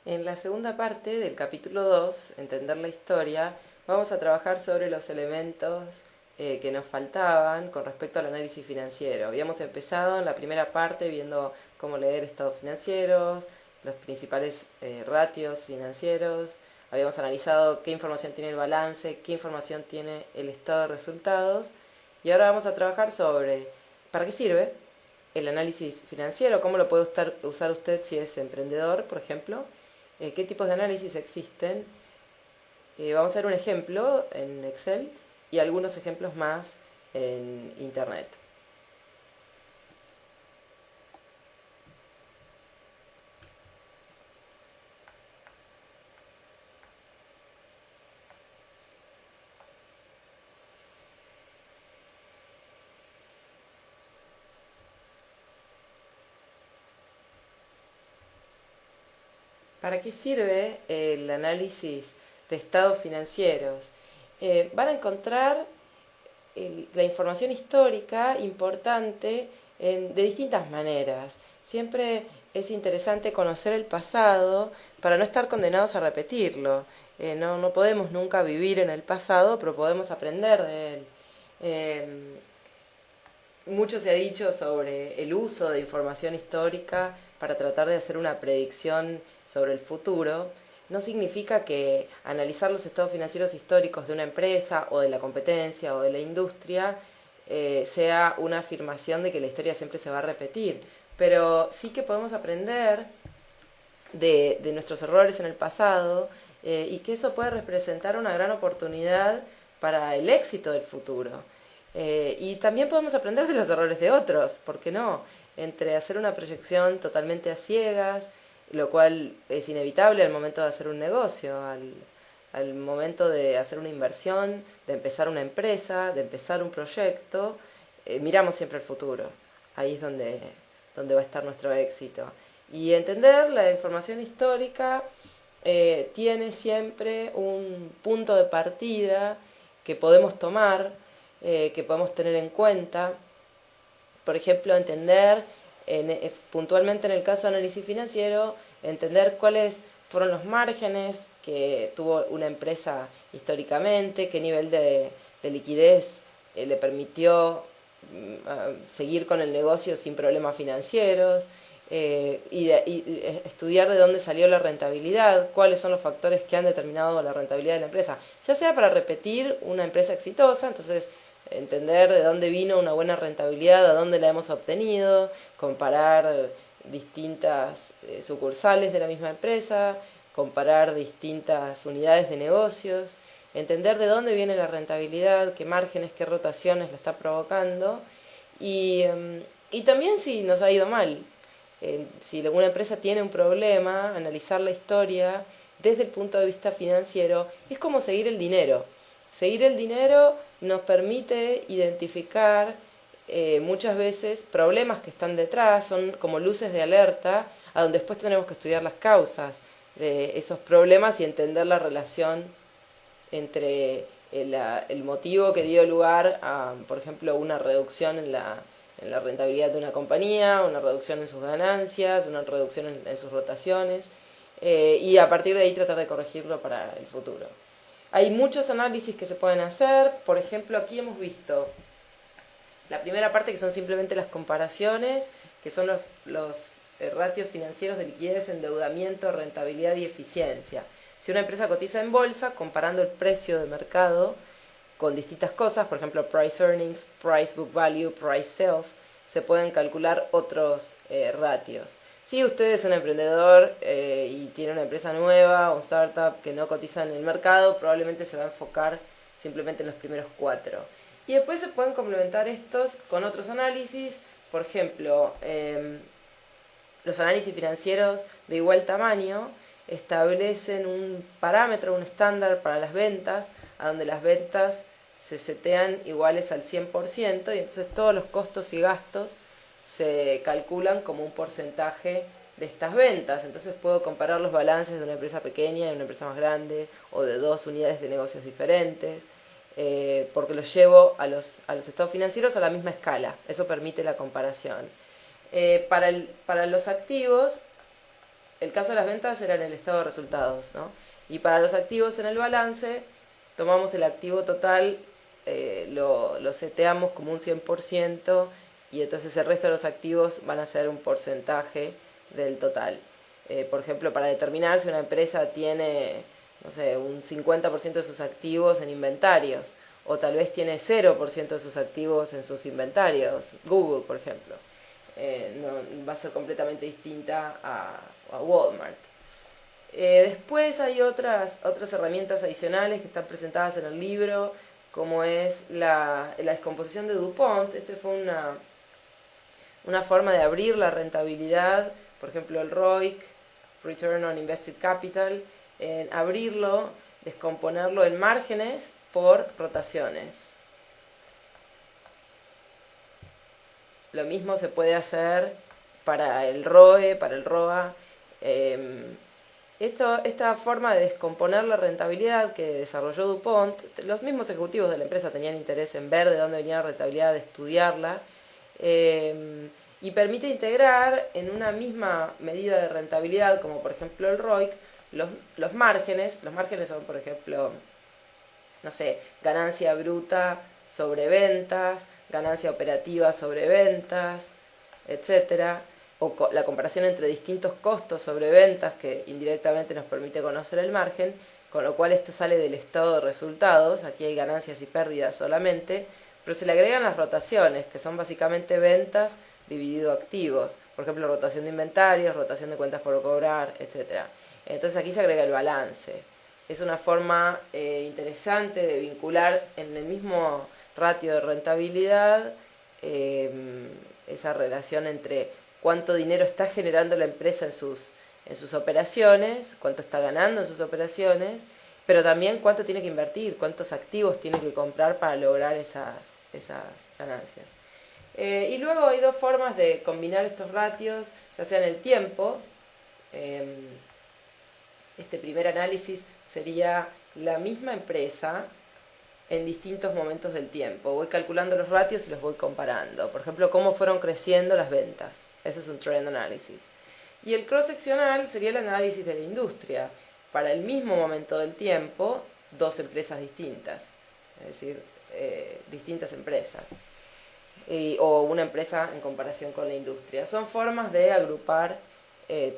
En la segunda parte del capítulo 2, Entender la historia, vamos a trabajar sobre los elementos que nos faltaban con respecto al análisis financiero. Habíamos empezado en la primera parte viendo cómo leer estados financieros, los principales ratios financieros, habíamos analizado qué información tiene el balance, qué información tiene el estado de resultados, y ahora vamos a trabajar sobre para qué sirve el análisis financiero, cómo lo puede usar usted si es emprendedor, por ejemplo, qué tipos de análisis existen. Vamos a ver un ejemplo en Excel y algunos ejemplos más en Internet. ¿Para qué sirve el análisis de estados financieros? Van a encontrar la información histórica importante de distintas maneras. Siempre es interesante conocer el pasado para no estar condenados a repetirlo. No podemos nunca vivir en el pasado, pero podemos aprender de él. Mucho se ha dicho sobre el uso de información histórica para tratar de hacer una predicción sobre el futuro. No significa que analizar los estados financieros históricos de una empresa o de la competencia o de la industria sea una afirmación de que la historia siempre se va a repetir, pero sí que podemos aprender de nuestros errores en el pasado y que eso puede representar una gran oportunidad para el éxito del futuro. Y también podemos aprender de los errores de otros, ¿por qué no? Entre hacer una proyección totalmente a ciegas, lo cual es inevitable al momento de hacer un negocio, al momento de hacer una inversión, de empezar una empresa, de empezar un proyecto, miramos siempre el futuro. Ahí es donde va a estar nuestro éxito. Y entender la información histórica tiene siempre un punto de partida que podemos tomar, que podemos tener en cuenta. Por ejemplo, entender puntualmente en el caso de análisis financiero, entender cuáles fueron los márgenes que tuvo una empresa históricamente, qué nivel de liquidez le permitió seguir con el negocio sin problemas financieros, y estudiar de dónde salió la rentabilidad, cuáles son los factores que han determinado la rentabilidad de la empresa, ya sea para repetir una empresa exitosa, entonces entender de dónde vino una buena rentabilidad, a dónde la hemos obtenido, comparar distintas sucursales de la misma empresa, comparar distintas unidades de negocios, entender de dónde viene la rentabilidad, qué márgenes, qué rotaciones la está provocando y también si nos ha ido mal. Si alguna empresa tiene un problema, analizar la historia desde el punto de vista financiero es como seguir el dinero. Seguir el dinero nos permite identificar muchas veces problemas que están detrás, son como luces de alerta, a donde después tenemos que estudiar las causas de esos problemas y entender la relación entre el motivo que dio lugar a, por ejemplo, una reducción en la rentabilidad de una compañía, una reducción en sus ganancias, una reducción en sus rotaciones, y a partir de ahí tratar de corregirlo para el futuro. Hay muchos análisis que se pueden hacer, por ejemplo, aquí hemos visto la primera parte que son simplemente las comparaciones, que son los ratios financieros de liquidez, endeudamiento, rentabilidad y eficiencia. Si una empresa cotiza en bolsa, comparando el precio de mercado con distintas cosas, por ejemplo, price earnings, price book value, price sales, se pueden calcular otros ratios. Si usted es un emprendedor y tiene una empresa nueva o un startup que no cotiza en el mercado, probablemente se va a enfocar simplemente en los primeros 4. Y después se pueden complementar estos con otros análisis, por ejemplo, los análisis financieros de igual tamaño establecen un parámetro, un estándar para las ventas, a donde las ventas se setean iguales al 100% y entonces todos los costos y gastos se calculan como un porcentaje de estas ventas. Entonces puedo comparar los balances de una empresa pequeña y una empresa más grande o de dos unidades de negocios diferentes, porque los llevo a los estados financieros a la misma escala. Eso permite la comparación. Para los activos el caso de las ventas era en el estado de resultados, ¿no? Y para los activos en el balance, tomamos el activo total, lo seteamos como un 100%, y entonces el resto de los activos van a ser un porcentaje del total. Por ejemplo, para determinar si una empresa tiene, no sé, un 50% de sus activos en inventarios, o tal vez tiene 0% de sus activos en sus inventarios, Google, por ejemplo. No, va a ser completamente distinta a Walmart. Después hay otras herramientas adicionales que están presentadas en el libro, como es la descomposición de DuPont. Este fue una forma de abrir la rentabilidad, por ejemplo el ROIC, Return on Invested Capital, en abrirlo, descomponerlo en márgenes por rotaciones. Lo mismo se puede hacer para el ROE, para el ROA. Esta forma de descomponer la rentabilidad que desarrolló DuPont, los mismos ejecutivos de la empresa tenían interés en ver de dónde venía la rentabilidad, de estudiarla, y permite integrar en una misma medida de rentabilidad, como por ejemplo el ROIC, los márgenes. Los márgenes son, por ejemplo, no sé, ganancia bruta sobre ventas, ganancia operativa sobre ventas, etcétera, o la comparación entre distintos costos sobre ventas, que indirectamente nos permite conocer el margen, con lo cual esto sale del estado de resultados. Aquí hay ganancias y pérdidas solamente, pero se le agregan las rotaciones, que son básicamente ventas dividido activos, por ejemplo rotación de inventarios, rotación de cuentas por cobrar, etcétera. Entonces aquí se agrega el balance. Es una forma interesante de vincular en el mismo ratio de rentabilidad esa relación entre cuánto dinero está generando la empresa en sus operaciones, cuánto está ganando en sus operaciones, pero también cuánto tiene que invertir, cuántos activos tiene que comprar para lograr esas ganancias. Y luego hay dos formas de combinar estos ratios, ya sea en el tiempo. Este primer análisis sería la misma empresa en distintos momentos del tiempo. Voy calculando los ratios y los voy comparando. Por ejemplo, cómo fueron creciendo las ventas. Ese es un trend analysis. Y el cross-seccional sería el análisis de la industria. Para el mismo momento del tiempo, dos empresas distintas. Es decir, distintas empresas. O una empresa en comparación con la industria. Son formas de agrupar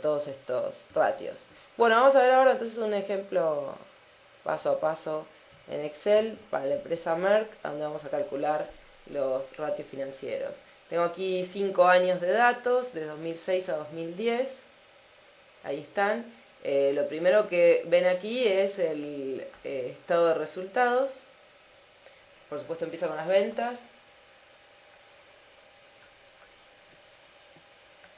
todos estos ratios. Bueno, vamos a ver ahora entonces un ejemplo paso a paso en Excel para la empresa Merck, donde vamos a calcular los ratios financieros. Tengo aquí 5 años de datos, de 2006 a 2010. Ahí están. Lo primero que ven aquí es el estado de resultados. Por supuesto empieza con las ventas.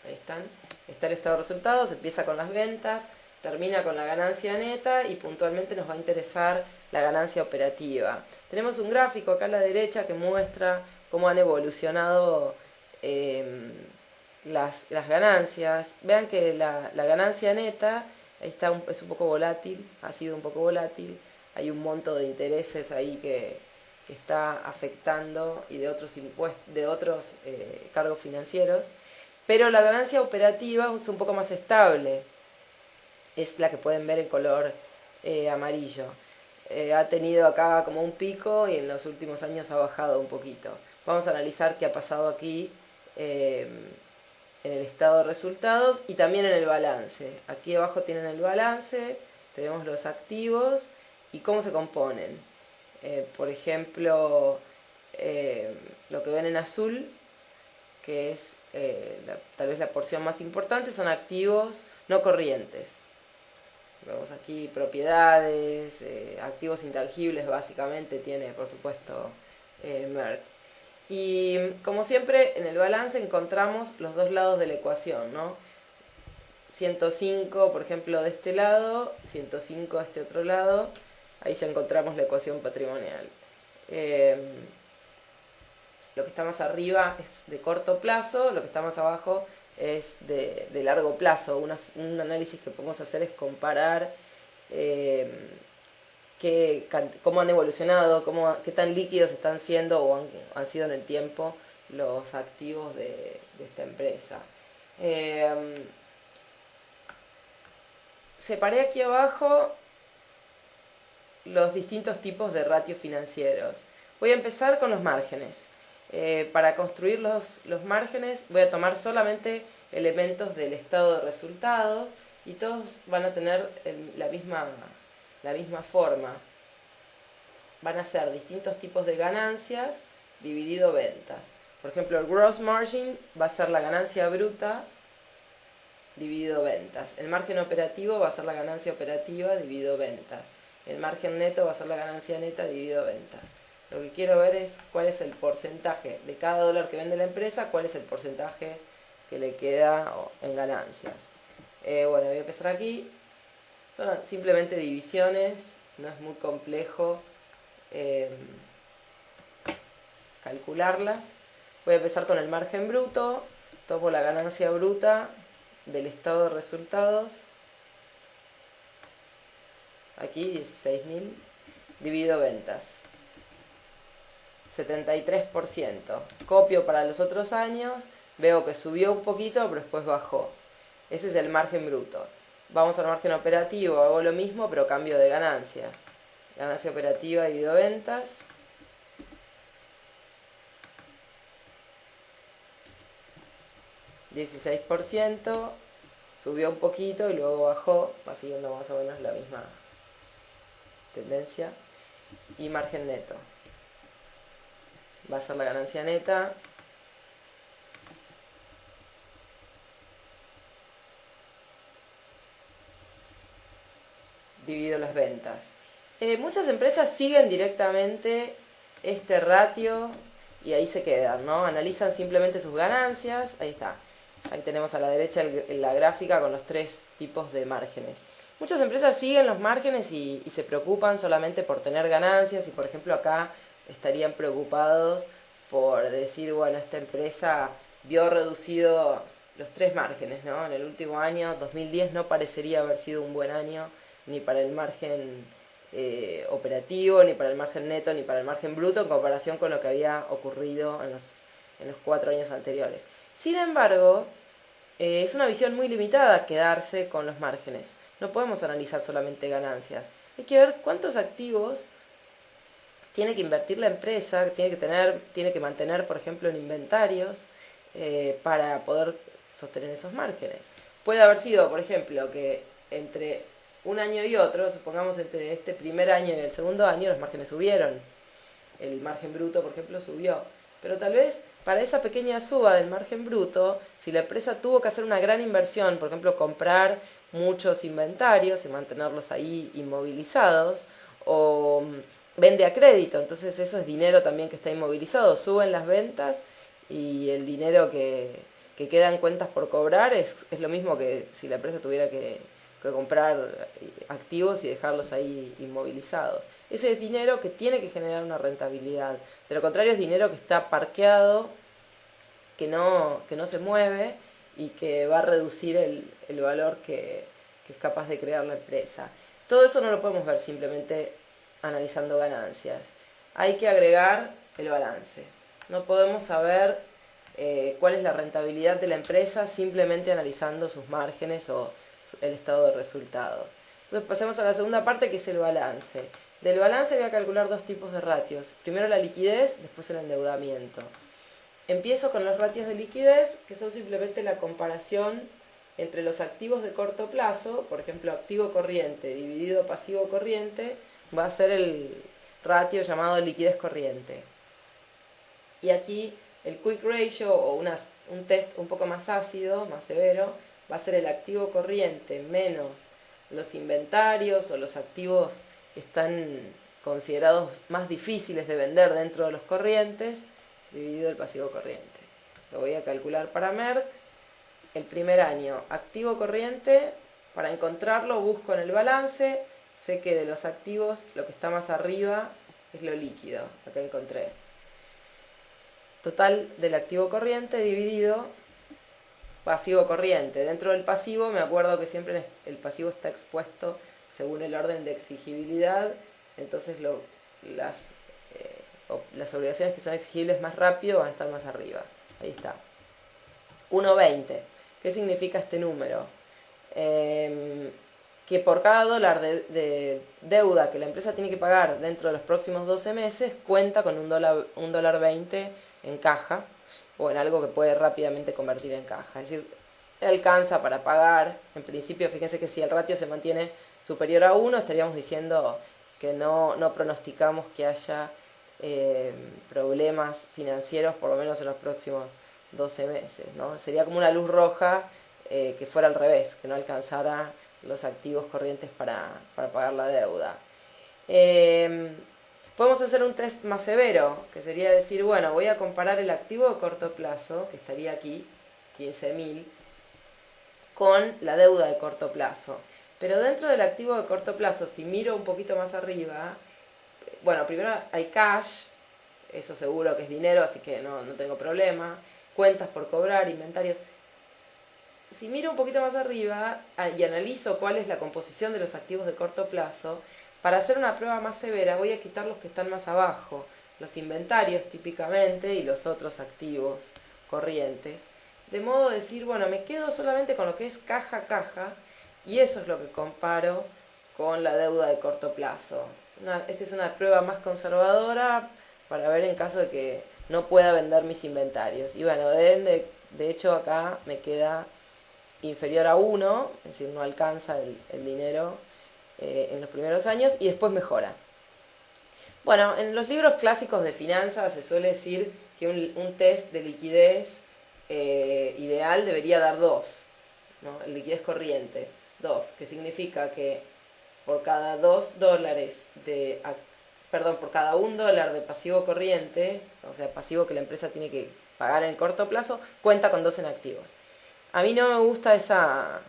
Ahí están. Está el estado de resultados, empieza con las ventas, termina con la ganancia neta y puntualmente nos va a interesar la ganancia operativa. Tenemos un gráfico acá a la derecha que muestra cómo han evolucionado las ganancias. Vean que la ganancia neta es un poco volátil, ha sido un poco volátil. Hay un monto de intereses ahí que está afectando, y de otros impuestos, de otros cargos financieros. Pero la ganancia operativa es un poco más estable. Es la que pueden ver en color amarillo. Ha tenido acá como un pico y en los últimos años ha bajado un poquito. Vamos a analizar qué ha pasado aquí en el estado de resultados y también en el balance. Aquí abajo tienen el balance, tenemos los activos y cómo se componen. Por ejemplo, lo que ven en azul, que es tal vez la porción más importante, son activos no corrientes. Vemos aquí propiedades, activos intangibles básicamente tiene, por supuesto, Merck. Y como siempre, en el balance encontramos los dos lados de la ecuación, ¿no? 105, por ejemplo, de este lado, 105 de este otro lado. Ahí ya encontramos la ecuación patrimonial. Lo que está más arriba es de corto plazo, lo que está más abajo es de largo plazo. Un análisis que podemos hacer es comparar cómo han evolucionado, qué tan líquidos están siendo o han sido en el tiempo los activos de esta empresa. separé aquí abajo los distintos tipos de ratios financieros. Voy a empezar con los márgenes. Para construir los márgenes voy a tomar solamente elementos del estado de resultados y todos van a tener la misma forma. Van a ser distintos tipos de ganancias dividido ventas. Por ejemplo, el gross margin va a ser la ganancia bruta dividido ventas. El margen operativo va a ser la ganancia operativa dividido ventas. El margen neto va a ser la ganancia neta dividido ventas. Lo que quiero ver es cuál es el porcentaje de cada dólar que vende la empresa, cuál es el porcentaje que le queda en ganancias. Bueno, voy a empezar aquí. Son simplemente divisiones, no es muy complejo calcularlas. Voy a empezar con el margen bruto. Tomo la ganancia bruta del estado de resultados. Aquí 16.000 dividido ventas. 73%. Copio para los otros años. Veo que subió un poquito, pero después bajó. Ese es el margen bruto. Vamos al margen operativo. Hago lo mismo, pero cambio de ganancia. Ganancia operativa dividido ventas. $16%. Subió un poquito y luego bajó. Va siguiendo más o menos la misma tendencia. Y margen neto. Va a ser la ganancia neta. Dividido las ventas. Muchas empresas siguen directamente este ratio y ahí se quedan, ¿no? Analizan simplemente sus ganancias. Ahí está. Ahí tenemos a la derecha la gráfica con los tres tipos de márgenes. Muchas empresas siguen los márgenes y se preocupan solamente por tener ganancias y, por ejemplo, acá estarían preocupados por decir, bueno, esta empresa vio reducido los tres márgenes, ¿no? En el último año, 2010, no parecería haber sido un buen año ni para el margen operativo, ni para el margen neto, ni para el margen bruto en comparación con lo que había ocurrido en los 4 años anteriores. Sin embargo, es una visión muy limitada quedarse con los márgenes. No podemos analizar solamente ganancias. Hay que ver cuántos activos tiene que invertir la empresa, tiene que mantener, por ejemplo, en inventarios para poder sostener esos márgenes. Puede haber sido, por ejemplo, que entre un año y otro, supongamos entre este primer año y el segundo año, los márgenes subieron. El margen bruto, por ejemplo, subió. Pero tal vez para esa pequeña suba del margen bruto, si la empresa tuvo que hacer una gran inversión, por ejemplo, comprar muchos inventarios y mantenerlos ahí inmovilizados, o vende a crédito, entonces eso es dinero también que está inmovilizado, suben las ventas y el dinero que queda en cuentas por cobrar es lo mismo que si la empresa tuviera que comprar activos y dejarlos ahí inmovilizados. Ese es dinero que tiene que generar una rentabilidad. De lo contrario es dinero que está parqueado, que no se mueve y que va a reducir el valor que es capaz de crear la empresa. Todo eso no lo podemos ver simplemente analizando ganancias. Hay que agregar el balance. No podemos saber cuál es la rentabilidad de la empresa simplemente analizando sus márgenes o el estado de resultados. Entonces pasemos a la segunda parte, que es el balance. Del balance voy a calcular dos tipos de ratios. Primero la liquidez, después el endeudamiento. Empiezo con los ratios de liquidez, que son simplemente la comparación entre los activos de corto plazo, por ejemplo, activo corriente dividido pasivo corriente, va a ser el ratio llamado liquidez corriente. Y aquí el quick ratio, o un test un poco más ácido, más severo, va a ser el activo corriente menos los inventarios o los activos que están considerados más difíciles de vender dentro de los corrientes, dividido el pasivo corriente. Lo voy a calcular para Merck. El primer año, activo corriente, para encontrarlo busco en el balance, sé que de los activos lo que está más arriba es lo líquido, acá encontré. Total del activo corriente dividido pasivo corriente. Dentro del pasivo me acuerdo que siempre el pasivo está expuesto según el orden de exigibilidad, entonces las obligaciones que son exigibles más rápido van a estar más arriba. Ahí está. 1,20. ¿Qué significa este número? Que que por cada dólar de deuda que la empresa tiene que pagar dentro de los próximos 12 meses, cuenta con un dólar 20 en caja, o en algo que puede rápidamente convertir en caja. Es decir, alcanza para pagar. En principio, fíjense que si el ratio se mantiene superior a 1, estaríamos diciendo que no pronosticamos que haya problemas financieros, por lo menos en los próximos 12 meses, ¿no? Sería como una luz roja que fuera al revés, que no alcanzara los activos corrientes para pagar la deuda. Podemos hacer un test más severo, que sería decir, bueno, voy a comparar el activo de corto plazo, que estaría aquí, 15.000, con la deuda de corto plazo. Pero dentro del activo de corto plazo, si miro un poquito más arriba, bueno, primero hay cash, eso seguro que es dinero, así que no tengo problema. Cuentas por cobrar, inventarios. Si miro un poquito más arriba y analizo cuál es la composición de los activos de corto plazo, para hacer una prueba más severa voy a quitar los que están más abajo, los inventarios típicamente y los otros activos corrientes. De modo de decir, bueno, me quedo solamente con lo que es caja, y eso es lo que comparo con la deuda de corto plazo. Esta es una prueba más conservadora para ver en caso de que no pueda vender mis inventarios. Y bueno, de hecho acá me queda inferior a 1, es decir, no alcanza el dinero en los primeros años y después mejora. Bueno, en los libros clásicos de finanzas se suele decir que un test de liquidez ideal debería dar 2, ¿no? Liquidez corriente, 2, que significa que por cada por cada $1 de pasivo corriente, o sea, pasivo que la empresa tiene que pagar en el corto plazo, cuenta con 2 en activos. A mí no me gusta esa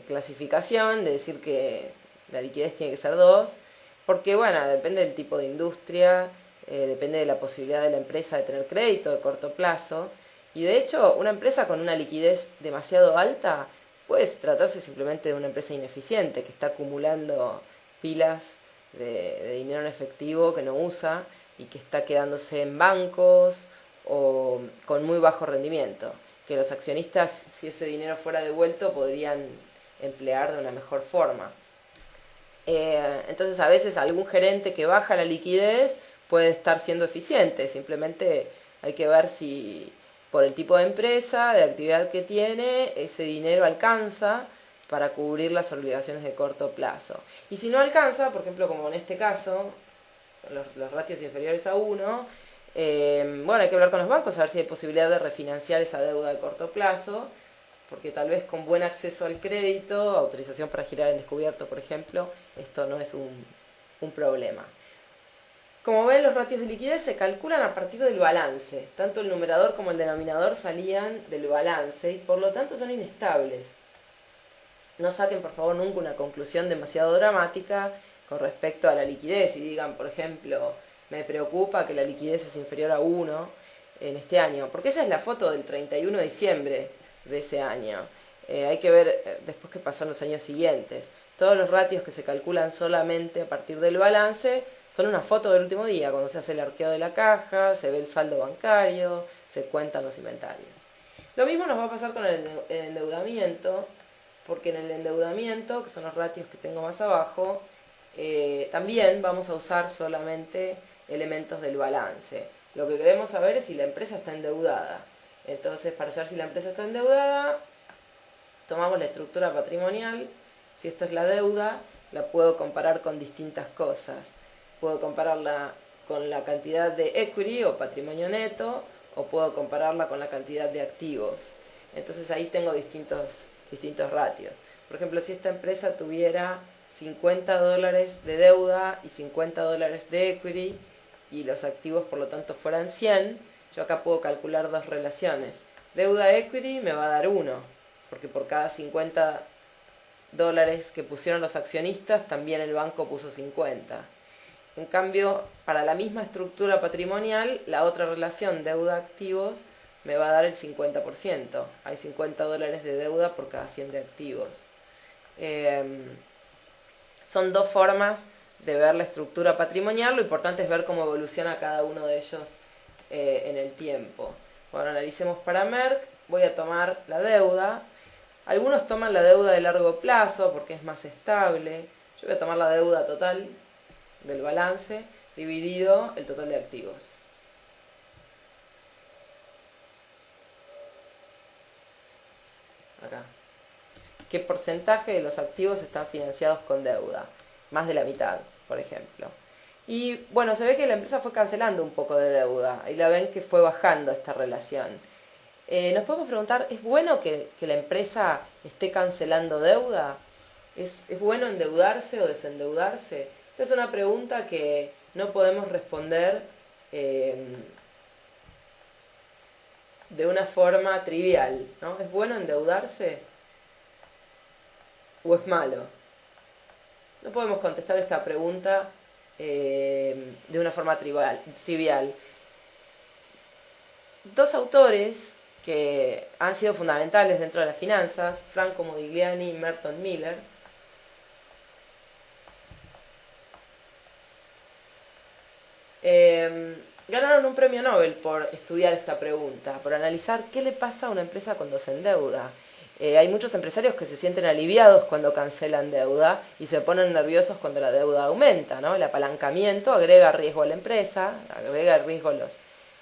clasificación de decir que la liquidez tiene que ser 2, porque bueno, depende del tipo de industria, depende de la posibilidad de la empresa de tener crédito de corto plazo, y de hecho una empresa con una liquidez demasiado alta puede tratarse simplemente de una empresa ineficiente que está acumulando pilas de dinero en efectivo que no usa y que está quedándose en bancos o con muy bajo rendimiento, que los accionistas, si ese dinero fuera devuelto, podrían emplear de una mejor forma. Entonces a veces algún gerente que baja la liquidez puede estar siendo eficiente, simplemente hay que ver si por el tipo de empresa, de actividad que tiene, ese dinero alcanza para cubrir las obligaciones de corto plazo. Y si no alcanza, por ejemplo, como en este caso, los ratios inferiores a 1, bueno, hay que hablar con los bancos a ver si hay posibilidad de refinanciar esa deuda de corto plazo, porque tal vez con buen acceso al crédito, autorización para girar en descubierto, por ejemplo, esto no es un problema. Como ven, los ratios de liquidez se calculan a partir del balance. Tanto el numerador como el denominador salían del balance y por lo tanto son inestables. No saquen por favor nunca una conclusión demasiado dramática con respecto a la liquidez y digan, por ejemplo, me preocupa que la liquidez es inferior a 1 en este año, porque esa es la foto del 31 de diciembre de ese año. Hay que ver después qué pasó en los años siguientes. Todos los ratios que se calculan solamente a partir del balance son una foto del último día, cuando se hace el arqueo de la caja, se ve el saldo bancario, se cuentan los inventarios. Lo mismo nos va a pasar con el endeudamiento, porque en el endeudamiento, que son los ratios que tengo más abajo, también vamos a usar solamente elementos del balance. Lo que queremos saber es si la empresa está endeudada. Entonces, para saber si la empresa está endeudada, tomamos la estructura patrimonial. Si esto es la deuda, la puedo comparar con distintas cosas. Puedo compararla con la cantidad de equity o patrimonio neto, o puedo compararla con la cantidad de activos. Entonces ahí tengo distintos ratios. Por ejemplo, si esta empresa tuviera $50 de deuda y $50 de equity y los activos por lo tanto fueran 100, yo acá puedo calcular dos relaciones. Deuda equity me va a dar 1, porque por cada $50 que pusieron los accionistas, también el banco puso 50. En cambio, para la misma estructura patrimonial, la otra relación deuda-activos me va a dar el 50%. Hay $50 de deuda por cada 100 de activos. Son dos formas de ver la estructura patrimonial. Lo importante es ver cómo evoluciona cada uno de ellos en el tiempo. Bueno, analicemos para Merck. Voy a tomar la deuda. Algunos toman la deuda de largo plazo porque es más estable. Yo voy a tomar la deuda total del balance dividido el total de activos. Acá. ¿Qué porcentaje de los activos están financiados con deuda? Más de la mitad, por ejemplo. Y bueno, se ve que la empresa fue cancelando un poco de deuda y la ven que fue bajando esta relación. Nos podemos preguntar, ¿es bueno que la empresa esté cancelando deuda? ¿Es bueno endeudarse o desendeudarse? Esta es una pregunta que no podemos responder de una forma trivial, ¿no? ¿Es bueno endeudarse o es malo? No podemos contestar esta pregunta de una forma trivial. Dos autores que han sido fundamentales dentro de las finanzas, Franco Modigliani y Merton Miller, ganaron un premio Nobel por estudiar esta pregunta, por analizar qué le pasa a una empresa cuando se endeuda. Hay muchos empresarios que se sienten aliviados cuando cancelan deuda y se ponen nerviosos cuando la deuda aumenta, ¿no? El apalancamiento agrega riesgo a la empresa, agrega riesgo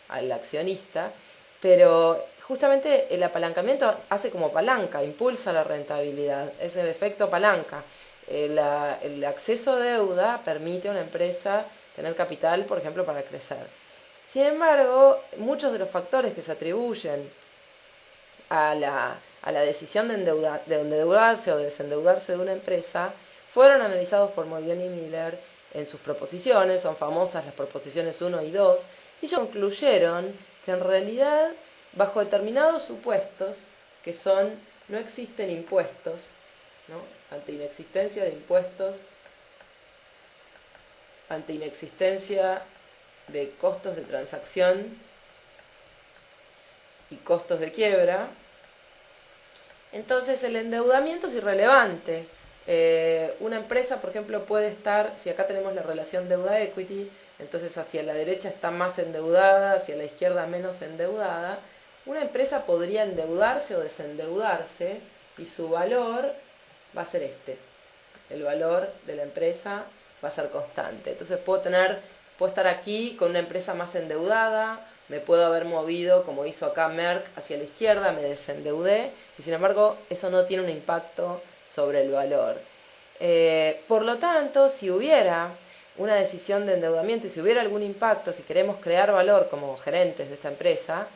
al accionista, pero justamente el apalancamiento hace como palanca, impulsa la rentabilidad, es el efecto palanca. El acceso a deuda permite a una empresa tener capital, por ejemplo, para crecer. Sin embargo, muchos de los factores que se atribuyen a la decisión de endeudarse o de desendeudarse de una empresa fueron analizados por Modigliani y Miller en sus proposiciones, son famosas las proposiciones 1 y 2, y ellos concluyeron que en realidad, bajo determinados supuestos, que son, no existen impuestos, ¿no? Ante inexistencia de impuestos, ante inexistencia de costos de transacción y costos de quiebra, entonces el endeudamiento es irrelevante. Una empresa, por ejemplo, puede estar, si acá tenemos la relación deuda-equity, entonces hacia la derecha está más endeudada, hacia la izquierda menos endeudada. Una empresa podría endeudarse o desendeudarse y su valor va a ser este. El valor de la empresa va a ser constante. Entonces puedo estar aquí con una empresa más endeudada, me puedo haber movido, como hizo acá Merck, hacia la izquierda, me desendeudé, y sin embargo eso no tiene un impacto sobre el valor. Por lo tanto, si hubiera una decisión de endeudamiento y si hubiera algún impacto, si queremos crear valor como gerentes de esta empresa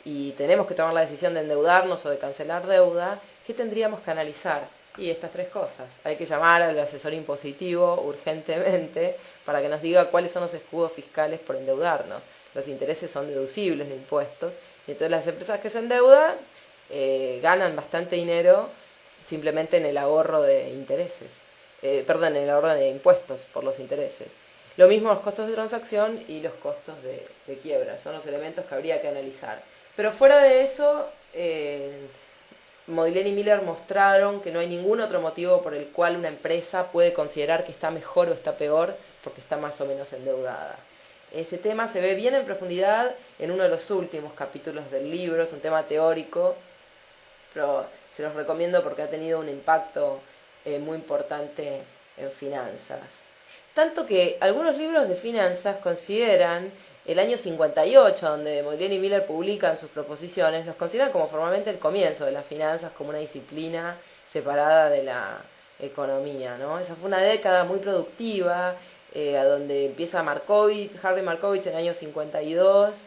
y tenemos que tomar la decisión de endeudarnos o de cancelar deuda, ¿qué tendríamos que analizar? Y estas tres cosas. Hay que llamar al asesor impositivo urgentemente para que nos diga cuáles son los escudos fiscales por endeudarnos. Los intereses son deducibles de impuestos y entonces las empresas que se endeudan ganan bastante dinero simplemente en el ahorro de intereses. En el ahorro de impuestos por los intereses. Lo mismo los costos de transacción y los costos de quiebra. Son los elementos que habría que analizar. Pero fuera de eso, Modigliani y Miller mostraron que no hay ningún otro motivo por el cual una empresa puede considerar que está mejor o está peor porque está más o menos endeudada. Este tema se ve bien en profundidad en uno de los últimos capítulos del libro, es un tema teórico, pero se los recomiendo porque ha tenido un impacto muy importante en finanzas. Tanto que algunos libros de finanzas consideran el año 58, donde Modigliani y Miller publican sus proposiciones, los consideran como formalmente el comienzo de las finanzas, como una disciplina separada de la economía, ¿no? Esa fue una década muy productiva, a donde empieza Harry Markowitz en el año 52,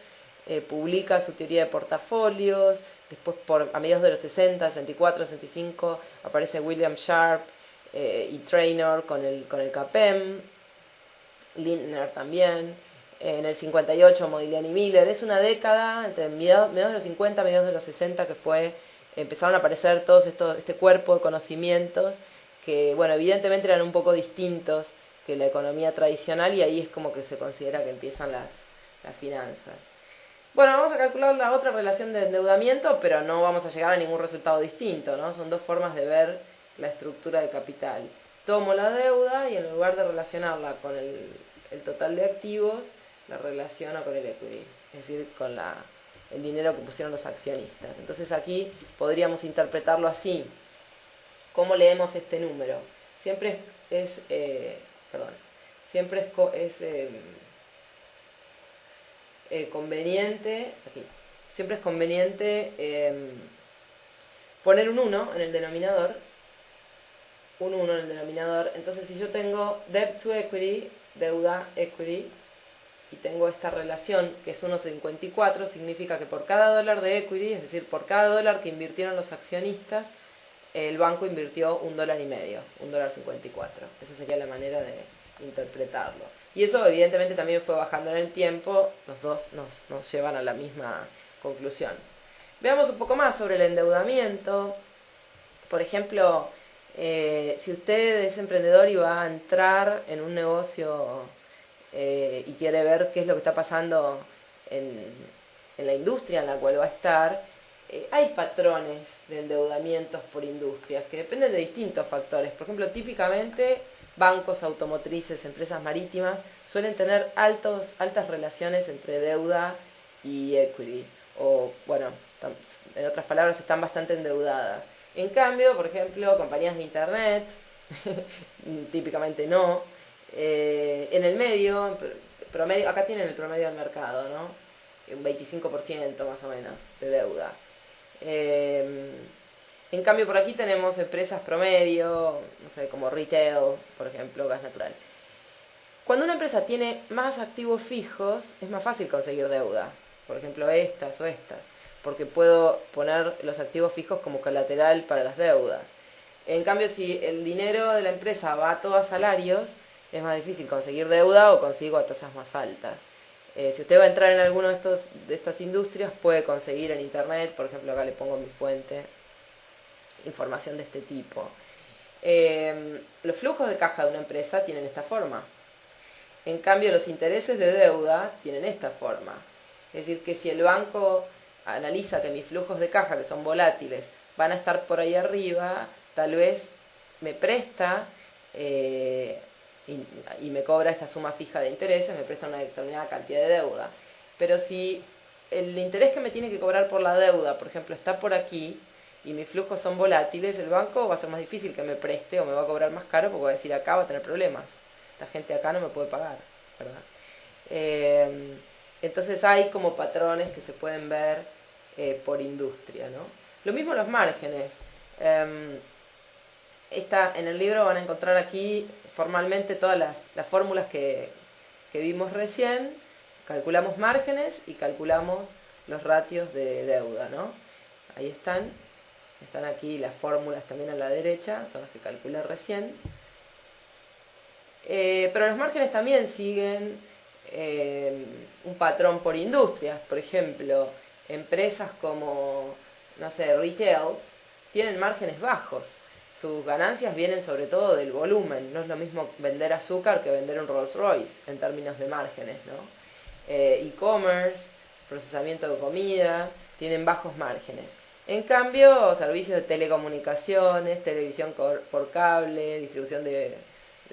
publica su teoría de portafolios, después a mediados de los 60, 64, 65, aparece William Sharpe y Traynor con el CAPEM, Lindner también, en el 58 Modigliani y Miller. Es una década entre mediados de los 50 mediados de los 60 que empezaron a aparecer todos este cuerpo de conocimientos que, bueno, evidentemente eran un poco distintos que la economía tradicional y ahí es como que se considera que empiezan las finanzas. Bueno, vamos a calcular la otra relación de endeudamiento, pero no vamos a llegar a ningún resultado distinto, ¿no? Son dos formas de ver la estructura de capital. Tomo la deuda y en lugar de relacionarla con el total de activos, la relaciono con el equity, es decir, con el dinero que pusieron los accionistas. Entonces aquí podríamos interpretarlo así. ¿Cómo leemos este número? Siempre perdón, siempre conveniente, aquí, siempre es conveniente poner un 1 en el denominador, entonces si yo tengo debt to equity, deuda equity, y tengo esta relación que es 1,54, significa que por cada dólar de equity, es decir, por cada dólar que invirtieron los accionistas, el banco invirtió $1.50, $1.54. Esa sería la manera de interpretarlo. Y eso evidentemente también fue bajando en el tiempo, los dos nos llevan a la misma conclusión. Veamos un poco más sobre el endeudamiento. Por ejemplo, si usted es emprendedor y va a entrar en un negocio y quiere ver qué es lo que está pasando en la industria en la cual va a estar, hay patrones de endeudamientos por industrias que dependen de distintos factores. Por ejemplo, típicamente bancos automotrices, empresas marítimas suelen tener altas relaciones entre deuda y equity, o bueno, en otras palabras, están bastante endeudadas. En cambio, por ejemplo, compañías de internet típicamente no. En el medio, acá tienen el promedio del mercado, ¿no? Un 25% más o menos de deuda. En cambio por aquí tenemos empresas promedio, no sé, como retail, por ejemplo, gas natural. Cuando una empresa tiene más activos fijos, es más fácil conseguir deuda. Por ejemplo, estas o estas, porque puedo poner los activos fijos como colateral para las deudas. En cambio, si el dinero de la empresa va todo a salarios, es más difícil conseguir deuda o consigo a tasas más altas. Si usted va a entrar en alguno de estas industrias, puede conseguir en internet, por ejemplo, acá le pongo mi fuente, información de este tipo. Los flujos de caja de una empresa tienen esta forma. En cambio, los intereses de deuda tienen esta forma. Es decir, que si el banco analiza que mis flujos de caja, que son volátiles, van a estar por ahí arriba, tal vez me presta y me cobra esta suma fija de intereses, me presta una determinada cantidad de deuda. Pero si el interés que me tiene que cobrar por la deuda, por ejemplo, está por aquí y mis flujos son volátiles, el banco va a ser más difícil que me preste o me va a cobrar más caro porque va a decir acá va a tener problemas. Esta gente acá no me puede pagar, ¿verdad? Entonces hay como patrones que se pueden ver por industria, ¿no? Lo mismo los márgenes. En el libro van a encontrar aquí formalmente todas las fórmulas que vimos recién. Calculamos márgenes y calculamos los ratios de deuda, ¿no? Ahí están aquí las fórmulas también a la derecha, son las que calculé recién. Pero los márgenes también siguen un patrón por industrias. Por ejemplo, empresas como, no sé, retail, tienen márgenes bajos. Sus ganancias vienen sobre todo del volumen. No es lo mismo vender azúcar que vender un Rolls Royce en términos de márgenes, ¿no? E-commerce, procesamiento de comida, tienen bajos márgenes. En cambio, servicios de telecomunicaciones, televisión por cable, distribución de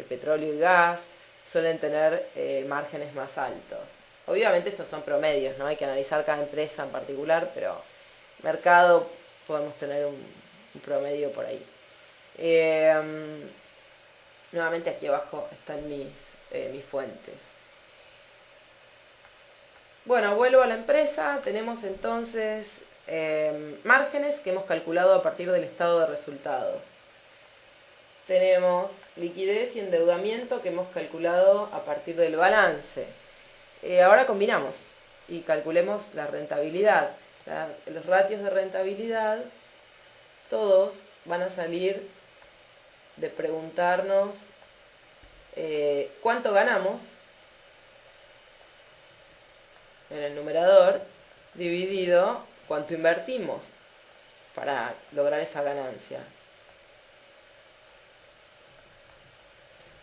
petróleo y gas, suelen tener márgenes más altos. Obviamente estos son promedios, ¿no? Hay que analizar cada empresa en particular, pero mercado podemos tener un promedio por ahí. Nuevamente aquí abajo están mis fuentes. Bueno, vuelvo a la empresa. Tenemos entonces márgenes que hemos calculado a partir del estado de resultados. Tenemos liquidez y endeudamiento que hemos calculado a partir del balance. Ahora combinamos y calculemos la rentabilidad. Los ratios de rentabilidad, todos van a salir de preguntarnos cuánto ganamos en el numerador dividido cuánto invertimos para lograr esa ganancia.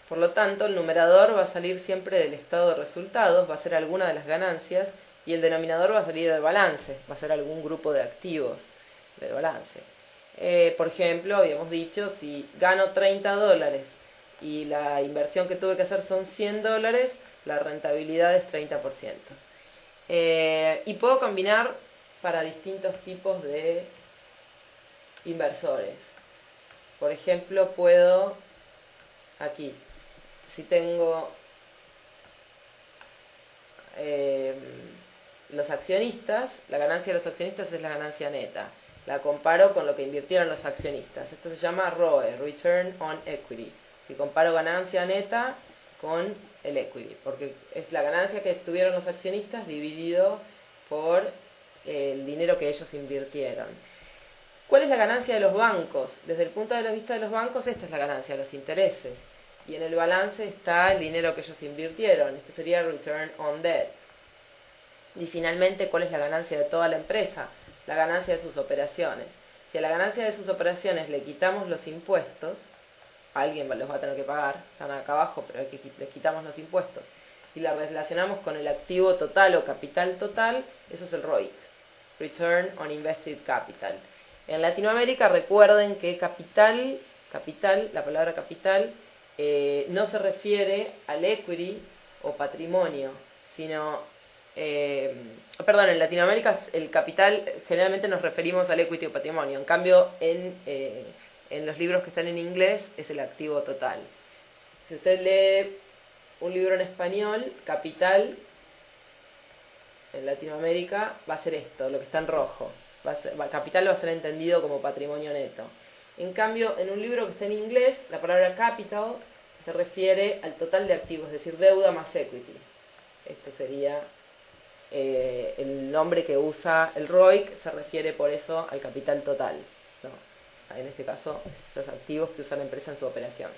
Por lo tanto, el numerador va a salir siempre del estado de resultados, va a ser alguna de las ganancias, y el denominador va a salir del balance, va a ser algún grupo de activos del balance. Por ejemplo, habíamos dicho, si gano $30 y la inversión que tuve que hacer son $100, la rentabilidad es 30%. Y puedo combinar para distintos tipos de inversores. por ejemplo, puedo, aquí, si tengo los accionistas, la ganancia de los accionistas es la ganancia neta. La comparo con lo que invirtieron los accionistas. Esto se llama ROE, Return on Equity. Si comparo ganancia neta con el equity, porque es la ganancia que tuvieron los accionistas dividido por el dinero que ellos invirtieron. ¿Cuál es la ganancia de los bancos? Desde el punto de vista de los bancos, esta es la ganancia, los intereses. Y en el balance está el dinero que ellos invirtieron. Esto sería Return on Debt. Y finalmente, ¿cuál es la ganancia de toda la empresa? La ganancia de sus operaciones. Si a la ganancia de sus operaciones le quitamos los impuestos, alguien los va a tener que pagar, están acá abajo, pero les quitamos los impuestos, y la relacionamos con el activo total o capital total, eso es el ROIC, Return on Invested Capital. En Latinoamérica recuerden que capital, la palabra capital, no se refiere al equity o patrimonio, sino, en Latinoamérica el capital generalmente nos referimos al equity o patrimonio, en cambio en los libros que están en inglés es el activo total. Si usted lee un libro en español, capital, en Latinoamérica va a ser esto, lo que está en rojo. Capital va a ser entendido como patrimonio neto. En cambio, en un libro que está en inglés, la palabra capital se refiere al total de activos, es decir, deuda más equity. Esto sería el nombre que usa el ROIC, se refiere por eso al capital total, ¿no? En este caso, los activos que usa la empresa en su operación.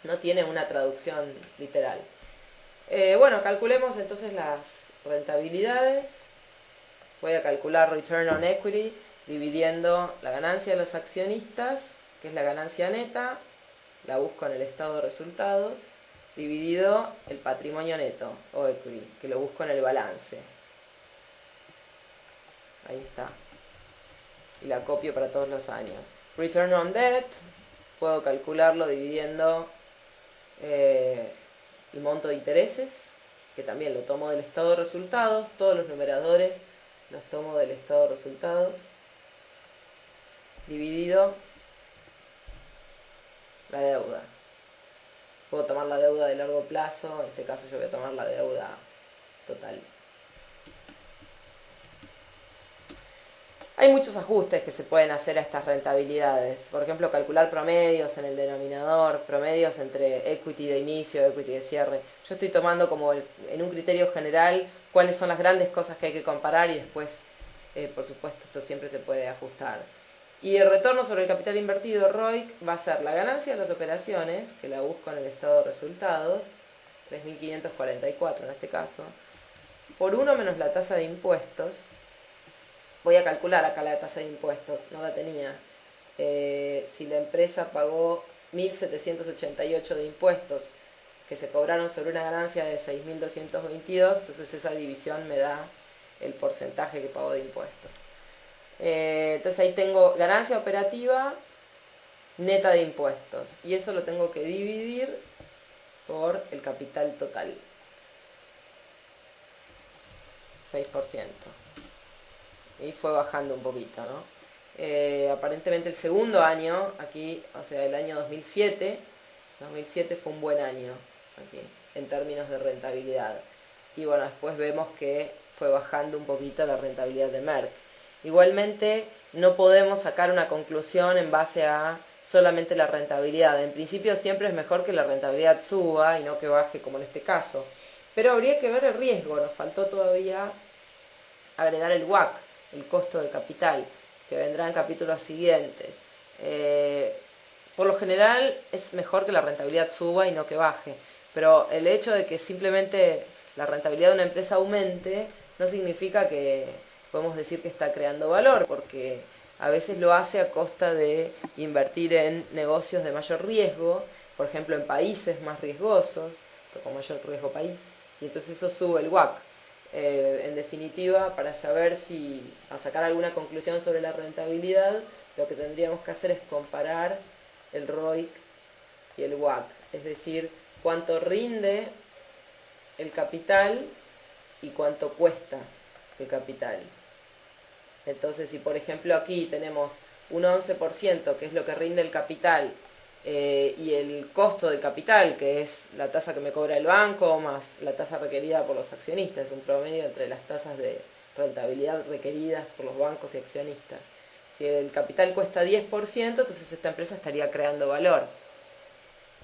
No tiene una traducción literal. Calculemos entonces las rentabilidades. Voy a calcular Return on Equity dividiendo la ganancia de los accionistas, que es la ganancia neta, la busco en el estado de resultados, dividido el patrimonio neto, o equity, que lo busco en el balance. Ahí está. Y la copio para todos los años. Return on Debt, puedo calcularlo dividiendo el monto de intereses, que también lo tomo del estado de resultados, todos los numeradores los tomo del estado de resultados, dividido la deuda. Puedo tomar la deuda de largo plazo, en este caso yo voy a tomar la deuda total. Hay muchos ajustes que se pueden hacer a estas rentabilidades. Por ejemplo, calcular promedios en el denominador, promedios entre equity de inicio, equity de cierre. Yo estoy tomando como en un criterio general cuáles son las grandes cosas que hay que comparar y después, por supuesto, esto siempre se puede ajustar. Y el retorno sobre el capital invertido, ROIC, va a ser la ganancia de las operaciones, que la busco en el estado de resultados, 3.544 en este caso, por 1 menos la tasa de impuestos. Voy a calcular acá la tasa de impuestos, no la tenía. Si la empresa pagó 1.788 de impuestos que se cobraron sobre una ganancia de 6.222, entonces esa división me da el porcentaje que pagó de impuestos. Entonces ahí tengo ganancia operativa neta de impuestos, y eso lo tengo que dividir por el capital total, 6%. Y fue bajando un poquito, ¿no? Aparentemente el segundo año, aquí, o sea, el año 2007 fue un buen año, aquí, en términos de rentabilidad. Y bueno, después vemos que fue bajando un poquito la rentabilidad de Merck. Igualmente, no podemos sacar una conclusión en base a solamente la rentabilidad. En principio siempre es mejor que la rentabilidad suba y no que baje como en este caso. Pero habría que ver el riesgo, nos faltó todavía agregar el WACC, el costo de capital, que vendrá en capítulos siguientes. Por lo general es mejor que la rentabilidad suba y no que baje, pero el hecho de que simplemente la rentabilidad de una empresa aumente no significa que podemos decir que está creando valor, porque a veces lo hace a costa de invertir en negocios de mayor riesgo, por ejemplo en países más riesgosos, con mayor riesgo país, y entonces eso sube el WACC. En definitiva, para saber si a sacar alguna conclusión sobre la rentabilidad, lo que tendríamos que hacer es comparar el ROIC y el WACC, es decir, cuánto rinde el capital y cuánto cuesta el capital. Entonces, si por ejemplo aquí tenemos un 11%, que es lo que rinde el capital, y el costo de capital, que es la tasa que me cobra el banco, más la tasa requerida por los accionistas, es un promedio entre las tasas de rentabilidad requeridas por los bancos y accionistas. Si el capital cuesta 10%, entonces esta empresa estaría creando valor.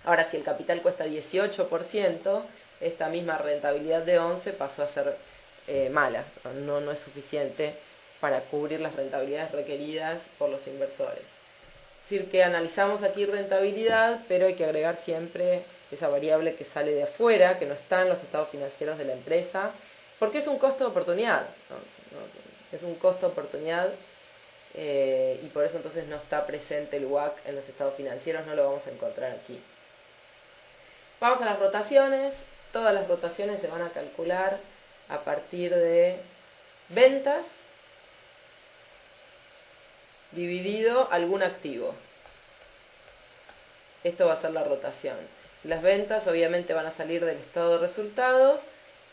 Ahora, si el capital cuesta 18%, esta misma rentabilidad de 11 pasó a ser mala, no es suficiente para cubrir las rentabilidades requeridas por los inversores. Es decir, que analizamos aquí rentabilidad, pero hay que agregar siempre esa variable que sale de afuera, que no está en los estados financieros de la empresa, porque es un costo de oportunidad, ¿no? Es un costo de oportunidad, y por eso entonces no está presente el WACC en los estados financieros, no lo vamos a encontrar aquí. Vamos a las rotaciones. Todas las rotaciones se van a calcular a partir de ventas dividido algún activo. Esto va a ser la rotación. Las ventas obviamente van a salir del estado de resultados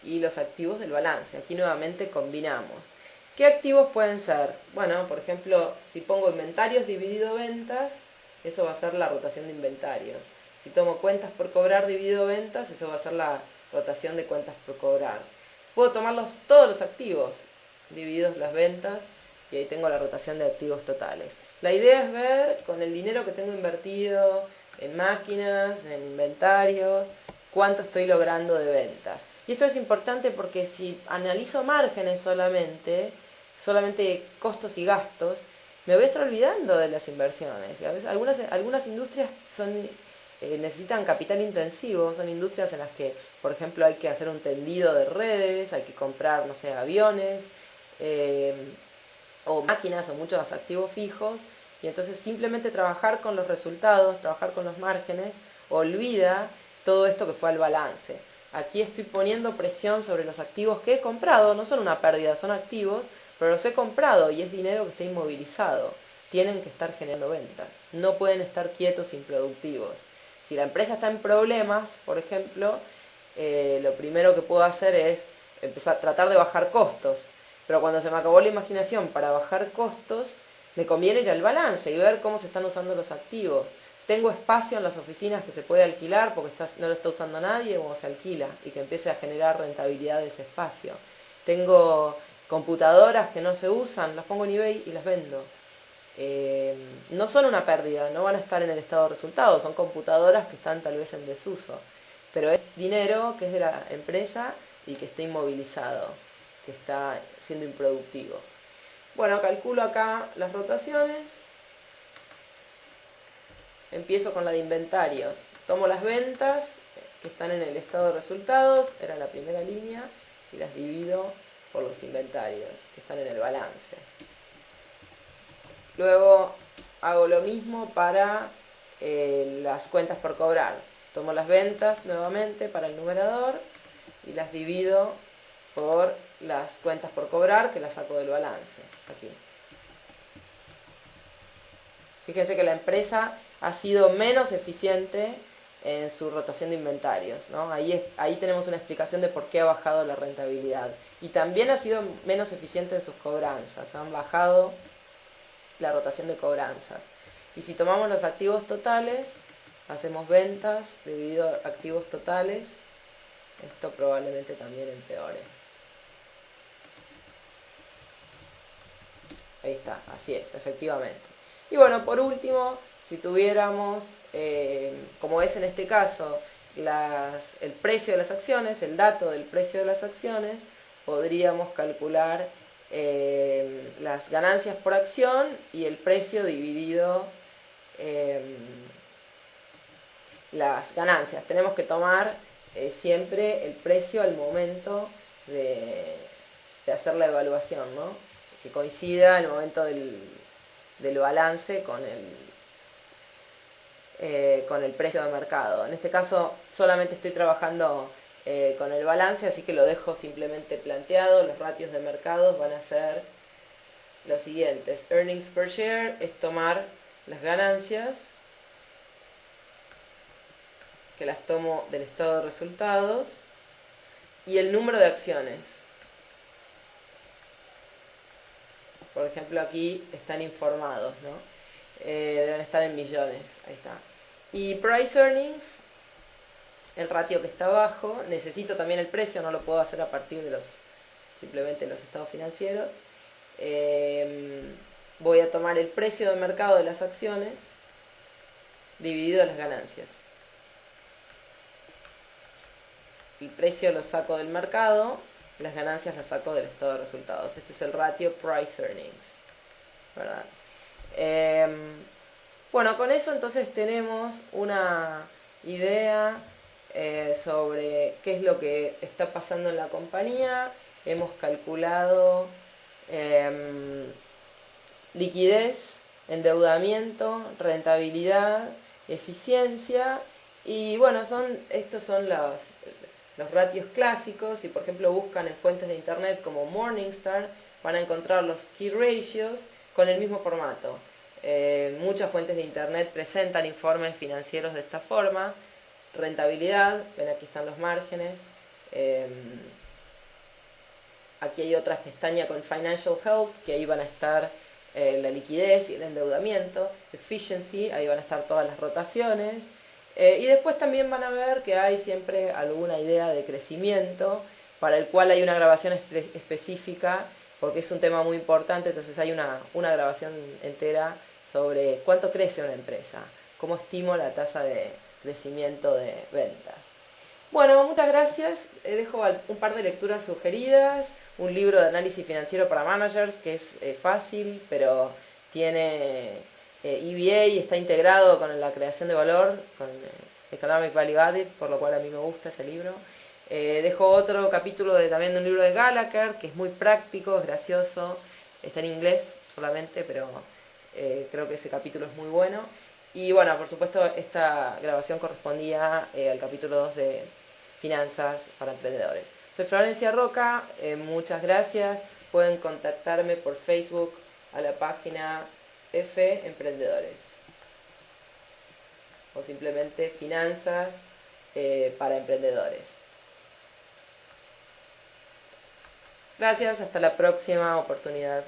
y los activos del balance. Aquí nuevamente combinamos. ¿Qué activos pueden ser? Bueno, por ejemplo, si pongo inventarios dividido ventas, eso va a ser la rotación de inventarios. Si tomo cuentas por cobrar dividido ventas, eso va a ser la rotación de cuentas por cobrar. Puedo tomar todos los activos divididos las ventas y ahí tengo la rotación de activos totales. La idea es ver con el dinero que tengo invertido en máquinas, en inventarios, cuánto estoy logrando de ventas. Y esto es importante porque si analizo márgenes solamente costos y gastos, me voy a estar olvidando de las inversiones. Y a veces algunas industrias necesitan capital intensivo, son industrias en las que, por ejemplo, hay que hacer un tendido de redes, hay que comprar, no sé, aviones, o máquinas o muchos activos fijos, y entonces simplemente trabajar con los resultados, trabajar con los márgenes, olvida todo esto que fue al balance. Aquí estoy poniendo presión sobre los activos que he comprado, no son una pérdida, son activos, pero los he comprado y es dinero que está inmovilizado. Tienen que estar generando ventas, no pueden estar quietos improductivos. Si la empresa está en problemas, por ejemplo, lo primero que puedo hacer es tratar de bajar costos. Pero cuando se me acabó la imaginación para bajar costos, me conviene ir al balance y ver cómo se están usando los activos. Tengo espacio en las oficinas que se puede alquilar porque no lo está usando nadie, o se alquila y que empiece a generar rentabilidad de ese espacio. Tengo computadoras que no se usan, las pongo en eBay y las vendo. No son una pérdida, no van a estar en el estado de resultados, son computadoras que están tal vez en desuso, pero es dinero que es de la empresa y que está inmovilizado, que está siendo improductivo. Bueno, calculo acá las rotaciones. Empiezo con la de inventarios. Tomo las ventas que están en el estado de resultados, era la primera línea, y las divido por los inventarios que están en el balance. Luego hago lo mismo para las cuentas por cobrar. Tomo las ventas nuevamente para el numerador y las divido por las cuentas por cobrar, que las saco del balance. Aquí. Fíjense que la empresa ha sido menos eficiente en su rotación de inventarios, ¿no? Ahí tenemos una explicación de por qué ha bajado la rentabilidad. Y también ha sido menos eficiente en sus cobranzas. Han bajado la rotación de cobranzas. Y si tomamos los activos totales, hacemos ventas dividido activos totales, esto probablemente también empeore. Ahí está, así es, efectivamente. Y bueno, por último, si tuviéramos, como es en este caso, el precio de las acciones, el dato del precio de las acciones, podríamos calcular las ganancias por acción y el precio dividido las ganancias. Tenemos que tomar siempre el precio al momento de hacer la evaluación, ¿no? Que coincida el momento del balance con el precio de mercado. En este caso solamente estoy trabajando con el balance, así que lo dejo simplemente planteado. Los ratios de mercados van a ser los siguientes. Earnings per share es tomar las ganancias, que las tomo del estado de resultados, y el número de acciones. Por ejemplo, aquí están informados, ¿no? deben estar en millones, ahí está. Y price earnings, el ratio que está abajo, necesito también el precio, no lo puedo hacer a partir de simplemente los estados financieros. Voy a tomar el precio de mercado de las acciones dividido las ganancias. El precio lo saco del mercado, las ganancias las saco del estado de resultados. Este es el ratio price earnings, ¿verdad? Bueno, con eso entonces tenemos una idea sobre qué es lo que está pasando en la compañía. Hemos calculado liquidez, endeudamiento, rentabilidad, eficiencia, y bueno, estos son los ratios clásicos. Si por ejemplo buscan en fuentes de internet como Morningstar, van a encontrar los key ratios con el mismo formato. Muchas fuentes de internet presentan informes financieros de esta forma. Rentabilidad, ven aquí están los márgenes. Aquí hay otra pestaña con Financial Health, que ahí van a estar la liquidez y el endeudamiento. Efficiency, ahí van a estar todas las rotaciones. Y después también van a ver que hay siempre alguna idea de crecimiento, para el cual hay una grabación específica, porque es un tema muy importante. Entonces hay una grabación entera sobre cuánto crece una empresa, cómo estimo la tasa de crecimiento de ventas. Bueno, muchas gracias. Dejo un par de lecturas sugeridas. Un libro de análisis financiero para managers, que es fácil, pero tiene EVA y está integrado con la creación de valor, con Economic Value Added, por lo cual a mí me gusta ese libro. Dejo otro capítulo también de un libro de Gallagher, que es muy práctico, es gracioso, está en inglés solamente, pero creo que ese capítulo es muy bueno. Y bueno, por supuesto, esta grabación correspondía al capítulo 2 de Finanzas para Emprendedores. Soy Florencia Roca, muchas gracias. Pueden contactarme por Facebook a la página F Emprendedores, o simplemente Finanzas para Emprendedores. Gracias, hasta la próxima oportunidad.